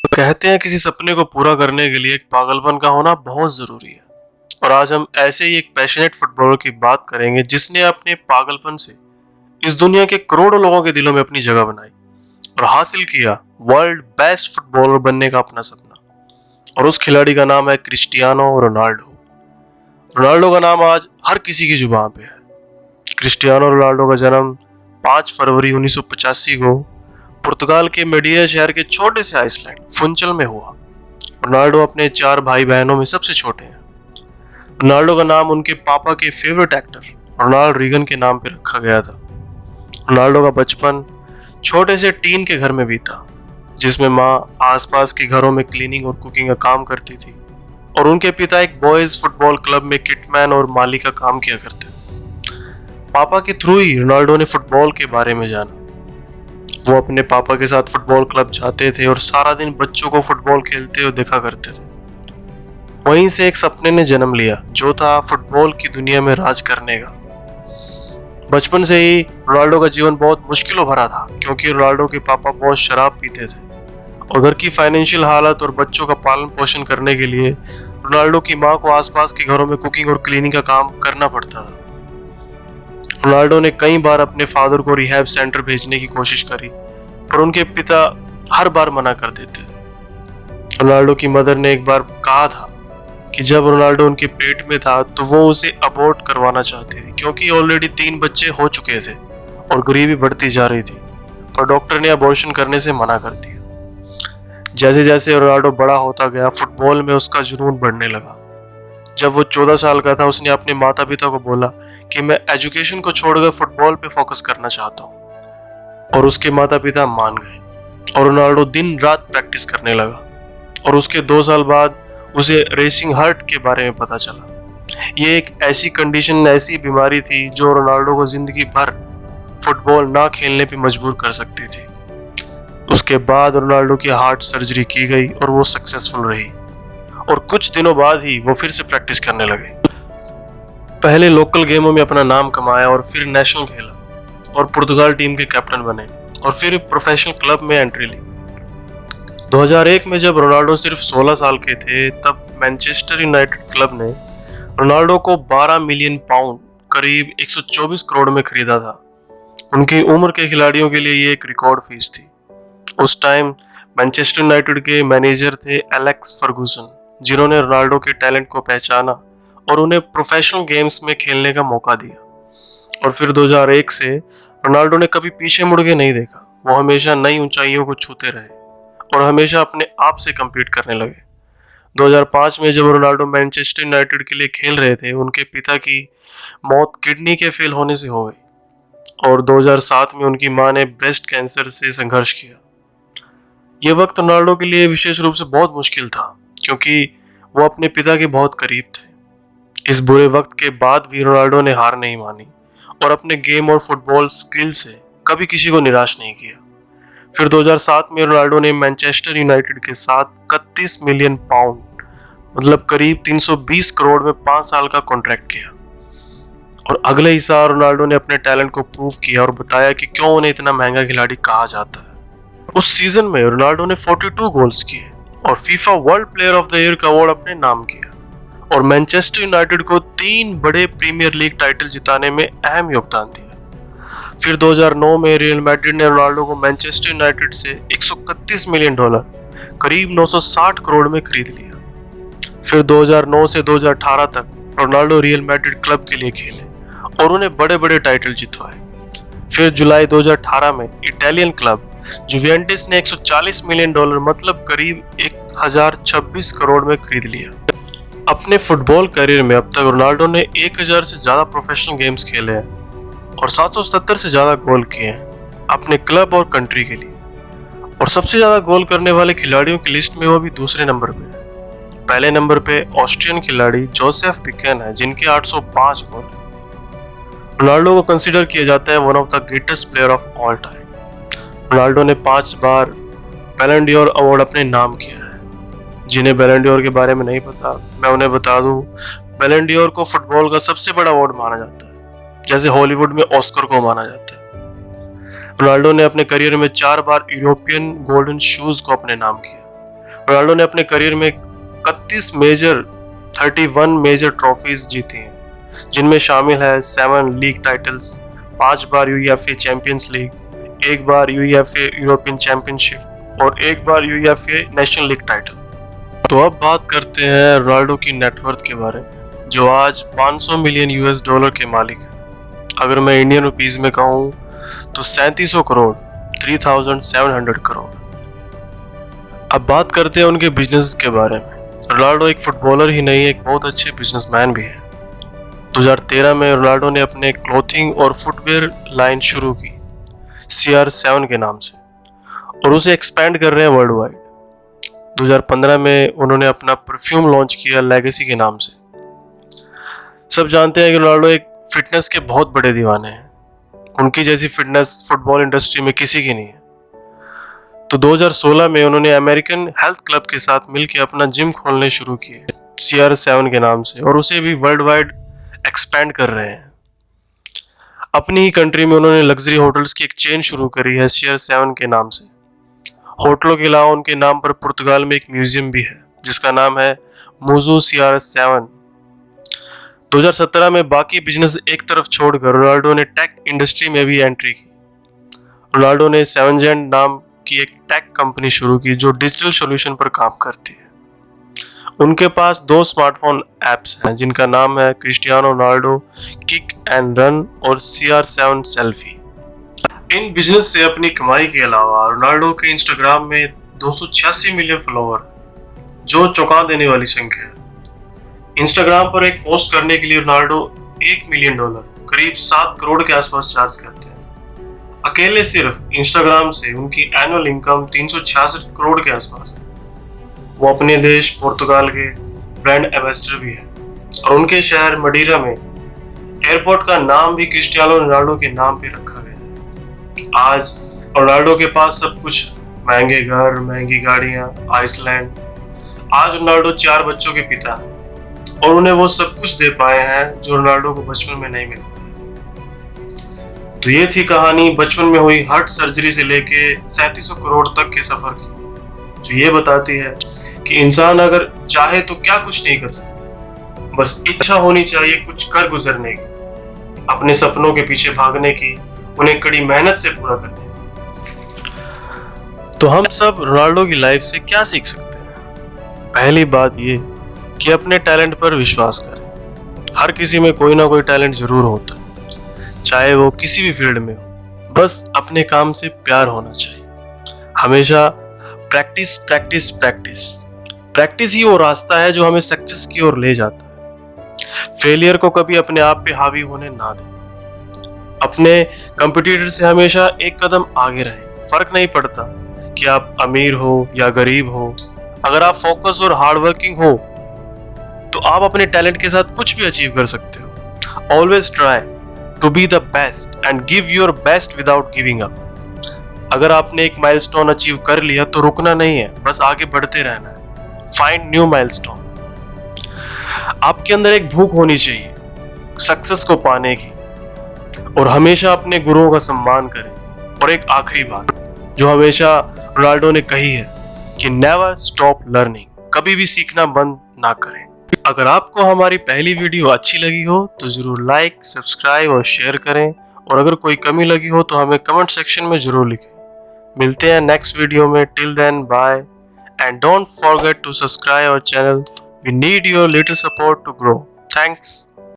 कहते हैं किसी सपने को पूरा करने के लिए एक पागलपन का होना बहुत जरूरी है। और आज हम ऐसे ही एक पैशनेट फुटबॉलर की बात करेंगे जिसने अपने पागलपन से इस दुनिया के करोड़ों लोगों के दिलों में अपनी जगह बनाई और हासिल किया वर्ल्ड बेस्ट फुटबॉलर बनने का अपना सपना। और उस खिलाड़ी का नाम है क्रिस्टियानो रोनाल्डो। रोनाल्डो का नाम आज हर किसी की जुबान पे है। क्रिस्टियानो रोनाल्डो का जन्म 5 फरवरी 1985 को पुर्तगाल के मेडिया शहर के छोटे से आइसलैंड फुंचल में हुआ। रोनाल्डो अपने 4 भाई बहनों में सबसे छोटे हैं। रोनाल्डो का नाम उनके पापा के फेवरेट एक्टर रोनाल्ड रीगन के नाम पर रखा गया था। रोनाल्डो का बचपन छोटे से टीन के घर में बीता, जिसमें माँ आसपास के घरों में क्लीनिंग और कुकिंग का काम करती थी और उनके पिता एक बॉयज फुटबॉल क्लब में किटमैन और माली का काम किया करते थे। पापा के थ्रू ही रोनाल्डो ने फुटबॉल के बारे में जाना। वो अपने पापा के साथ फुटबॉल क्लब जाते थे और सारा दिन बच्चों को फुटबॉल खेलते हुए देखा करते थे। वहीं से एक सपने ने जन्म लिया, जो था फुटबॉल की दुनिया में राज करने का। बचपन से ही रोनाल्डो का जीवन बहुत मुश्किलों भरा था, क्योंकि रोनाल्डो के पापा बहुत शराब पीते थे और घर की फाइनेंशियल हालत और बच्चों का पालन पोषण करने के लिए रोनाल्डो की माँ को आसपास के घरों में कुकिंग और क्लीनिंग का काम करना पड़ता था। रोनाल्डो ने कई बार अपने फादर को रिहैब सेंटर भेजने की कोशिश करी, पर उनके पिता हर बार मना कर देते थे। रोनाल्डो की मदर ने एक बार कहा था कि जब रोनाल्डो उनके पेट में था तो वो उसे अबॉर्ट करवाना चाहती थी, क्योंकि ऑलरेडी 3 बच्चे हो चुके थे और गरीबी बढ़ती जा रही थी, पर डॉक्टर ने अबॉर्शन करने से मना कर दिया। जैसे जैसे रोनाल्डो बड़ा होता गया, फुटबॉल में उसका जुनून बढ़ने लगा। जब वो 14 साल का था, उसने अपने माता पिता को बोला कि मैं एजुकेशन को छोड़कर फुटबॉल पे फोकस करना चाहता हूँ, और उसके माता पिता मान गए और रोनाल्डो दिन रात प्रैक्टिस करने लगा। और उसके 2 साल बाद उसे रेसिंग हार्ट के बारे में पता चला। ये एक ऐसी कंडीशन, ऐसी बीमारी थी जो रोनाल्डो को जिंदगी भर फुटबॉल ना खेलने पे मजबूर कर सकती थी। उसके बाद रोनाल्डो की हार्ट सर्जरी की गई और वो सक्सेसफुल रही, और कुछ दिनों बाद ही वो फिर से प्रैक्टिस करने लगे। पहले लोकल गेमों में अपना नाम कमाया और फिर नेशनल खेला और पुर्तगाल टीम के कैप्टन बने और फिर प्रोफेशनल क्लब में एंट्री ली। 2001 में जब रोनाल्डो सिर्फ 16 साल के थे, तब मैनचेस्टर यूनाइटेड क्लब ने रोनाल्डो को 12 मिलियन पाउंड करीब 124 करोड़ में खरीदा था। उनकी उम्र के खिलाड़ियों के लिए ये एक रिकॉर्ड फीस थी। उस टाइम मैनचेस्टर यूनाइटेड के मैनेजर थे एलेक्स फर्गूसन, जिन्होंने रोनाल्डो के टैलेंट को पहचाना और उन्हें प्रोफेशनल गेम्स में खेलने का मौका दिया। और फिर 2001 से रोनाल्डो ने कभी पीछे मुड़ के नहीं देखा। वो हमेशा नई ऊंचाइयों को छूते रहे और हमेशा अपने आप से कम्पीट करने लगे। 2005 में जब रोनाल्डो मैनचेस्टर यूनाइटेड के लिए खेल रहे थे, उनके पिता की मौत किडनी के फेल होने से हो गई और 2007 में उनकी मां ने ब्रेस्ट कैंसर से संघर्ष किया। ये वक्त रोनाल्डो के लिए विशेष रूप से बहुत मुश्किल था, क्योंकि वो अपने पिता के बहुत करीब थे। इस बुरे वक्त के बाद भी रोनाल्डो ने हार नहीं मानी और अपने गेम और फुटबॉल स्किल से कभी किसी को निराश नहीं किया। फिर 2007 में रोनाल्डो ने मैनचेस्टर यूनाइटेड के साथ 31 मिलियन पाउंड, मतलब करीब 320 करोड़ में 5 साल का कॉन्ट्रैक्ट किया। और अगले ही साल रोनाल्डो ने अपने टैलेंट को प्रूव किया और बताया कि क्यों उन्हें इतना महंगा खिलाड़ी कहा जाता है। उस सीजन में रोनाल्डो ने 42 गोल्स किए और FIFA world player of the year का अवार्ड अपने नाम किया और मैनचेस्टर यूनाइटेड को 3 बड़े प्रीमियर लीग टाइटल जिताने में अहम योगदान दिया। फिर 2009 में रियल मैड्रिड ने रोनाल्डो को मैनचेस्टर यूनाइटेड से 131 मिलियन डॉलर, करीब 960 करोड़ में खरीद लिया। फिर 2009 से 2018 तक रोनाल्डो रियल मैड्रिड क्लब के लिए खेले और उन्हें बड़े बड़े टाइटल जितवाए। फिर जुलाई 2018 में इटालियन क्लब जुवेंटस ने 140 मिलियन डॉलर, मतलब करीब 1026 करोड़ में खरीद लिया। अपने फुटबॉल करियर में अब तक रोनाल्डो ने 1000 से ज्यादा प्रोफेशनल गेम्स खेले हैं और 770 से ज्यादा गोल किए हैं अपने क्लब और कंट्री के लिए। और सबसे ज्यादा गोल करने वाले खिलाड़ियों की लिस्ट में वो भी दूसरे नंबर पे है। पहले नंबर पे ऑस्ट्रियन खिलाड़ी जोसेफ पिकेन है, जिनके 805 गोल हैं। रोनाल्डो को कंसीडर किया जाता है one of the greatest player of all time. Ronaldo ने 5 बार बैलन ड'ओर अवार्ड अपने नाम किया है। जिन्हें बैलन ड'ओर के बारे में नहीं पता, मैं उन्हें बता दूं, बैलन ड'ओर को फुटबॉल का सबसे बड़ा अवार्ड माना जाता है, जैसे हॉलीवुड में ऑस्कर को माना जाता है। रोनाल्डो ने अपने करियर में 4 बार यूरोपियन गोल्डन शूज को अपने नाम किया। रोनाल्डो ने अपने करियर में 31 मेजर ट्रॉफीज जीती हैं, जिनमें शामिल है 7 लीग टाइटल्स, 5 बार यूईएफए चैंपियंस लीग, 1 बार यूईएफए यूरोपियन चैंपियनशिप और 1 बार यूईएफए नेशनल लीग टाइटल। तो अब बात करते हैं रोनाल्डो की नेटवर्थ के बारे में, जो आज 500 मिलियन यूएस डॉलर के मालिक है। अगर मैं इंडियन रुपीस में कहूँ तो 3700 करोड़, 3700 करोड़। अब बात करते हैं उनके बिजनेस के बारे में। रोनाल्डो एक फुटबॉलर ही नहीं, एक बहुत अच्छे बिजनेसमैन भी है। 2013 में रोनाल्डो ने अपने क्लोथिंग और फुटवेयर लाइन शुरू की CR7 के नाम से, और उसे एक्सपेंड कर रहे हैं वर्ल्ड वाइड। 2015 में उन्होंने अपना परफ्यूम लॉन्च किया लेगेसी के नाम से। सब जानते हैं कि रोनाल्डो एक फिटनेस के बहुत बड़े दीवाने हैं। उनकी जैसी फिटनेस फुटबॉल इंडस्ट्री में किसी की नहीं है। तो 2016 में उन्होंने अमेरिकन हेल्थ क्लब के साथ मिलकर अपना जिम खोलने शुरू किए CR7 के नाम से, और उसे भी वर्ल्ड वाइड एक्सपेंड कर रहे हैं। अपनी ही कंट्री में उन्होंने लग्जरी होटल्स की एक चेन शुरू करी है CR7 के नाम से। होटलों के अलावा उनके नाम पर पुर्तगाल में एक म्यूजियम भी है जिसका नाम है मुजो CR7। 2017 में बाकी बिजनेस एक तरफ छोड़कर रोनाल्डो ने टेक इंडस्ट्री में भी एंट्री की। रोनाल्डो ने 7gen नाम की एक टेक कंपनी शुरू की जो डिजिटल सॉल्यूशन पर काम करती है। उनके पास 2 स्मार्टफोन ऐप्स हैं जिनका नाम है Cristiano Ronaldo kick and run और CR7 सेल्फी। इन बिजनेस से अपनी कमाई के अलावा रोनाल्डो के इंस्टाग्राम में 286 मिलियन फॉलोवर, जो चौंका देने वाली संख्या है। इंस्टाग्राम पर एक पोस्ट करने के लिए रोनाल्डो $1 मिलियन, करीब 7 करोड़ के आसपास चार्ज करते हैं। अकेले सिर्फ इंस्टाग्राम से उनकी एनुअल इनकम 366 करोड़ के आसपास है। वो अपने देश पुर्तगाल के ब्रांड एम्बेसडर भी है, और उनके शहर मडीरा में एयरपोर्ट का नाम भी क्रिस्टियानो रोनाल्डो के नाम पे रखा गया है। आज रोनाल्डो के पास सब कुछ है, महंगे घर, महंगी गाड़ियां, आइसलैंड। आज रोनाल्डो 4 बच्चों के पिता है, और उन्हें वो सब कुछ दे पाए हैं जो रोनाल्डो को बचपन में नहीं मिल पाया। तो ये थी कहानी बचपन में हुई हार्ट सर्जरी से लेके 3700 करोड़ तक के सफर की, जो ये बताती है कि इंसान अगर चाहे तो क्या कुछ नहीं कर सकता, बस इच्छा होनी चाहिए कुछ कर गुजरने की, अपने सपनों के पीछे भागने की, उन्हें कड़ी मेहनत से पूरा करने की। तो हम सब रोनाल्डो की लाइफ से क्या सीख सकते हैं? पहली बात ये कि अपने टैलेंट पर विश्वास करें। हर किसी में कोई ना कोई टैलेंट जरूर होता है, चाहे वो किसी भी फील्ड में हो। बस अपने काम से प्यार होना चाहिए। हमेशा प्रैक्टिस प्रैक्टिस प्रैक्टिस प्रैक्टिस ही वो रास्ता है जो हमें सक्सेस की ओर ले जाता है। फेलियर को कभी अपने आप पे हावी होने ना दें। अपने कंपटीटर से हमेशा एक कदम आगे रहें। फर्क नहीं पड़ता कि आप अमीर हो या गरीब हो, अगर आप फोकस और हार्डवर्किंग हो तो आप अपने टैलेंट के साथ कुछ भी अचीव कर सकते हो। Always try to be the best and give your best without giving up. अगर आपने एक माइलस्टोन अचीव कर लिया तो रुकना नहीं है, बस आगे बढ़ते रहना है। Find new milestone. आपके अंदर एक भूख होनी चाहिए सक्सेस को पाने की, और हमेशा अपने गुरुओं का सम्मान करें। और एक आखिरी बात जो हमेशा रोनाल्डो ने कही है कि नेवर स्टॉप लर्निंग, कभी भी सीखना बंद ना करें। अगर आपको हमारी पहली वीडियो अच्छी लगी हो तो जरूर लाइक, सब्सक्राइब और शेयर करें, और अगर कोई कमी लगी हो तो हमें कमेंट सेक्शन में जरूर लिखें। मिलते हैं नेक्स्ट वीडियो में। Till then bye, and don't forget to subscribe our channel. We need your little support to grow. Thanks.